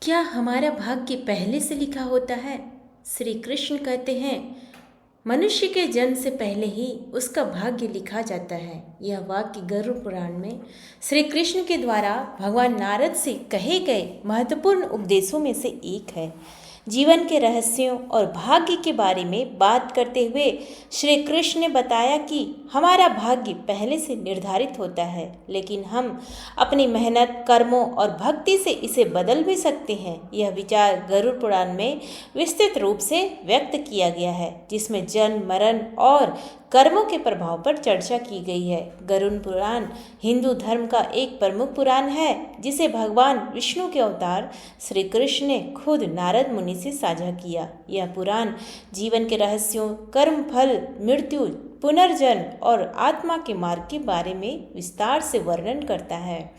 क्या हमारा भाग्य पहले से लिखा होता है? श्री कृष्ण कहते हैं, मनुष्य के जन्म से पहले ही उसका भाग्य लिखा जाता है। यह वाक्य गरुड़ पुराण में श्री कृष्ण के द्वारा भगवान नारद से कहे गए महत्वपूर्ण उपदेशों में से एक है। जीवन के रहस्यों और भाग्य के बारे में बात करते हुए श्री कृष्ण ने बताया कि हमारा भाग्य पहले से निर्धारित होता है, लेकिन हम अपनी मेहनत, कर्मों और भक्ति से इसे बदल भी सकते हैं। यह विचार गरुड़ पुराण में विस्तृत रूप से व्यक्त किया गया है, जिसमें जन्म, मरण और कर्मों के प्रभाव पर चर्चा की गई है। गरुड़ पुराण हिंदू धर्म का एक प्रमुख पुराण है, जिसे भगवान विष्णु के अवतार श्री कृष्ण ने खुद नारद मुनि से साझा किया। यह पुराण जीवन के रहस्यों, कर्म फल, मृत्यु, पुनर्जन्म और आत्मा के मार्ग के बारे में विस्तार से वर्णन करता है।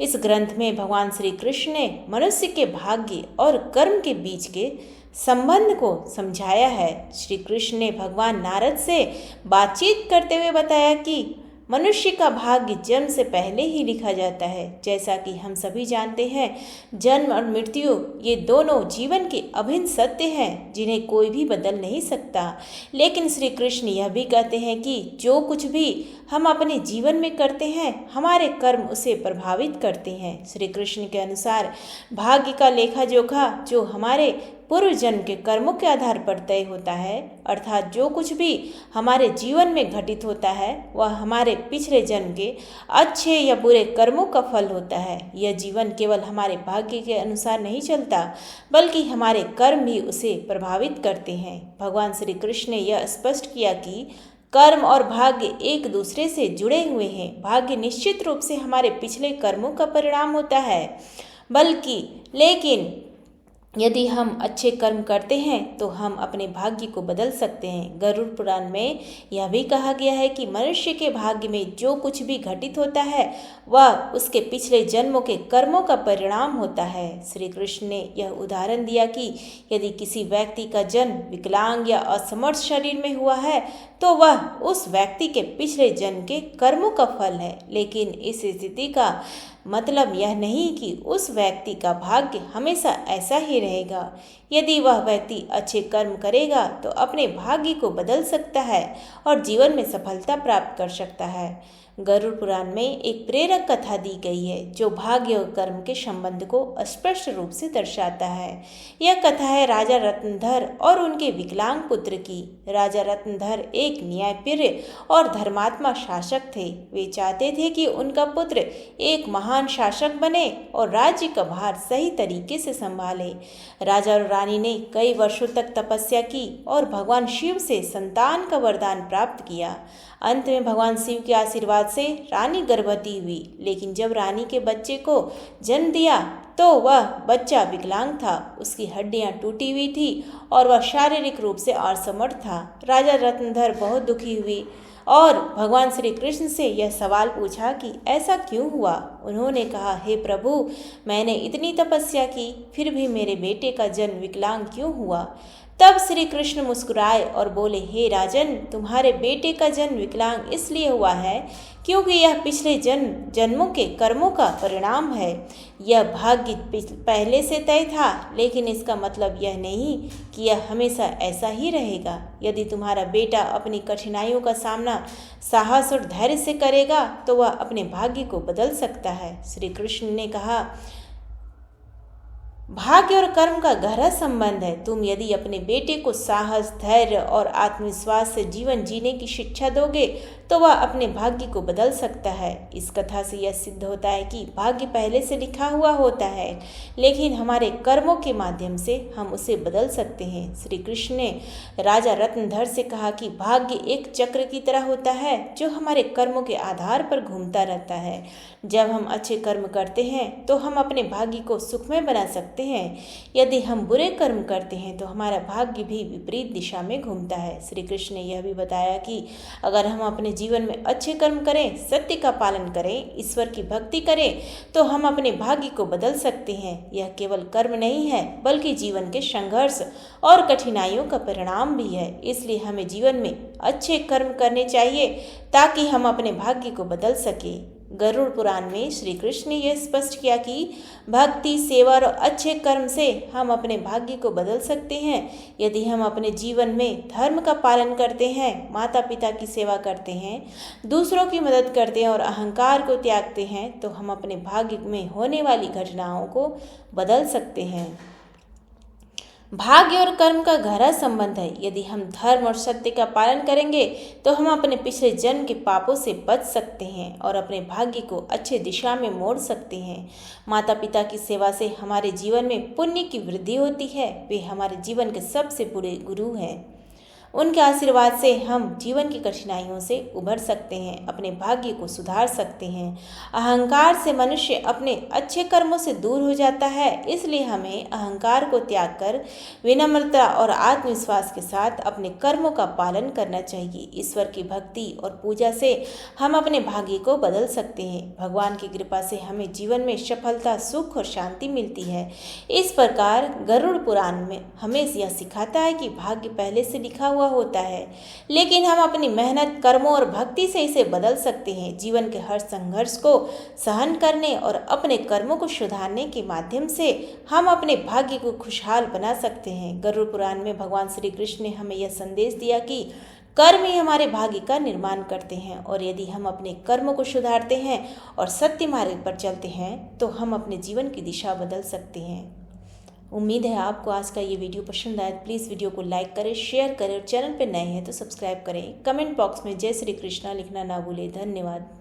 इस ग्रंथ में भगवान श्री कृष्ण ने मनुष्य के भाग्य और कर्म के बीच के संबंध को समझाया है। श्री कृष्ण ने भगवान नारद से बातचीत करते हुए बताया कि मनुष्य का भाग्य जन्म से पहले ही लिखा जाता है। जैसा कि हम सभी जानते हैं, जन्म और मृत्यु ये दोनों जीवन के अभिन्न सत्य हैं, जिन्हें कोई भी बदल नहीं सकता। लेकिन श्री कृष्ण यह भी कहते हैं कि जो कुछ भी हम अपने जीवन में करते हैं, हमारे कर्म उसे प्रभावित करते हैं। श्री कृष्ण के अनुसार भाग्य का लेखा जोखा जो हमारे पूर्व जन्म के कर्मों के आधार पर तय होता है, अर्थात जो कुछ भी हमारे जीवन में घटित होता है वह हमारे पिछले जन्म के अच्छे या बुरे कर्मों का फल होता है। यह जीवन केवल हमारे भाग्य के अनुसार नहीं चलता, बल्कि हमारे कर्म भी उसे प्रभावित करते हैं। भगवान श्री कृष्ण ने यह स्पष्ट किया कि कर्म और भाग्य एक दूसरे से जुड़े हुए हैं। भाग्य निश्चित रूप से हमारे पिछले कर्मों का परिणाम होता है, लेकिन यदि हम अच्छे कर्म करते हैं तो हम अपने भाग्य को बदल सकते हैं। गरुड़ पुराण में यह भी कहा गया है कि मनुष्य के भाग्य में जो कुछ भी घटित होता है वह उसके पिछले जन्मों के कर्मों का परिणाम होता है। श्री कृष्ण ने यह उदाहरण दिया कि यदि किसी व्यक्ति का जन्म विकलांग या असमर्थ शरीर में हुआ है तो वह उस व्यक्ति के पिछले जन्म के कर्मों का फल है। लेकिन इस स्थिति का मतलब यह नहीं कि उस व्यक्ति का भाग्य हमेशा ऐसा ही रहेगा। यदि वह व्यक्ति अच्छे कर्म करेगा तो अपने भाग्य को बदल सकता है और जीवन में सफलता प्राप्त कर सकता है। गरुड़ पुराण में एक प्रेरक कथा दी गई है जो भाग्य और कर्म के संबंध को स्पष्ट रूप से दर्शाता है। यह कथा है राजा रत्नधर और उनके विकलांग पुत्र की। राजा रत्नधर एक न्यायप्रिय और धर्मात्मा शासक थे। वे चाहते थे कि उनका पुत्र एक महान शासक बने और राज्य का भार सही तरीके से संभाले। राजा और रानी ने कई वर्षों तक तपस्या की और भगवान शिव से संतान का वरदान प्राप्त किया। अंत में भगवान शिव के आशीर्वाद से रानी गर्भवती हुई, लेकिन जब रानी के बच्चे को जन्म दिया तो वह बच्चा विकलांग था। उसकी हड्डियां टूटी हुई थी और वह शारीरिक रूप से असमर्थ था। राजा रत्नधर बहुत दुखी हुई और भगवान श्री कृष्ण से यह सवाल पूछा कि ऐसा क्यों हुआ। उन्होंने कहा, हे प्रभु, मैंने इतनी तपस्या की फिर भी मेरे बेटे का जन्म विकलांग क्यों हुआ। तब श्री कृष्ण मुस्कुराए और बोले, हे राजन, तुम्हारे बेटे का जन्म विकलांग इसलिए हुआ है क्योंकि यह पिछले जन्मों के कर्मों का परिणाम है। यह भाग्य पहले से तय था, लेकिन इसका मतलब यह नहीं कि यह हमेशा ऐसा ही रहेगा। यदि तुम्हारा बेटा अपनी कठिनाइयों का सामना साहस और धैर्य से करेगा तो वह अपने भाग्य को बदल सकता है। श्री कृष्ण ने कहा, भाग्य और कर्म का गहरा संबंध है। तुम यदि अपने बेटे को साहस, धैर्य और आत्मविश्वास से जीवन जीने की शिक्षा दोगे तो वह अपने भाग्य को बदल सकता है। इस कथा से यह सिद्ध होता है कि भाग्य पहले से लिखा हुआ होता है, लेकिन हमारे कर्मों के माध्यम से हम उसे बदल सकते हैं। श्री कृष्ण ने राजा रत्नधर से कहा कि भाग्य एक चक्र की तरह होता है जो हमारे कर्मों के आधार पर घूमता रहता है। जब हम अच्छे कर्म करते हैं तो हम अपने भाग्य को सुखमय बना सकते हैं। यदि हम बुरे कर्म करते हैं तो हमारा भाग्य भी विपरीत दिशा में घूमता है। श्री कृष्ण ने यह भी बताया कि अगर हम अपने जीवन में अच्छे कर्म करें, सत्य का पालन करें, ईश्वर की भक्ति करें तो हम अपने भाग्य को बदल सकते हैं। यह केवल कर्म नहीं है, बल्कि जीवन के संघर्ष और कठिनाइयों का परिणाम भी है। इसलिए हमें जीवन में अच्छे कर्म करने चाहिए ताकि हम अपने भाग्य को बदल सकें। गरुड़ पुराण में श्री कृष्ण ने यह स्पष्ट किया कि भक्ति, सेवा और अच्छे कर्म से हम अपने भाग्य को बदल सकते हैं। यदि हम अपने जीवन में धर्म का पालन करते हैं, माता पिता की सेवा करते हैं, दूसरों की मदद करते हैं और अहंकार को त्यागते हैं, तो हम अपने भाग्य में होने वाली घटनाओं को बदल सकते हैं। भाग्य और कर्म का गहरा संबंध है। यदि हम धर्म और सत्य का पालन करेंगे तो हम अपने पिछले जन्म के पापों से बच सकते हैं और अपने भाग्य को अच्छे दिशा में मोड़ सकते हैं। माता पिता की सेवा से हमारे जीवन में पुण्य की वृद्धि होती है। वे हमारे जीवन के सबसे बड़े गुरु हैं। उनके आशीर्वाद से हम जीवन की कठिनाइयों से उभर सकते हैं, अपने भाग्य को सुधार सकते हैं। अहंकार से मनुष्य अपने अच्छे कर्मों से दूर हो जाता है, इसलिए हमें अहंकार को त्याग कर विनम्रता और आत्मविश्वास के साथ अपने कर्मों का पालन करना चाहिए। ईश्वर की भक्ति और पूजा से हम अपने भाग्य को बदल सकते हैं। भगवान की कृपा से हमें जीवन में सफलता, सुख और शांति मिलती है। इस प्रकार गरुड़ पुराण में हमें यह सिखाता है कि भाग्य पहले से लिखा हुआ होता है, लेकिन हम अपनी मेहनत, कर्मों और भक्ति से इसे बदल सकते हैं। जीवन के हर संघर्ष को सहन करने और अपने कर्मों को सुधारने के माध्यम से हम अपने भाग्य को खुशहाल बना सकते हैं। गरुड़ पुराण में भगवान श्री कृष्ण ने हमें यह संदेश दिया कि कर्म ही हमारे भाग्य का निर्माण करते हैं और यदि हम अपने कर्मों को सुधारते हैं और सत्य मार्ग पर चलते हैं तो हम अपने जीवन की दिशा बदल सकते हैं। उम्मीद है आपको आज का ये वीडियो पसंद आया। प्लीज़ वीडियो को लाइक करें, शेयर करें और चैनल पर नए हैं तो सब्सक्राइब करें। कमेंट बॉक्स में जय श्री कृष्णा लिखना ना भूलें। धन्यवाद।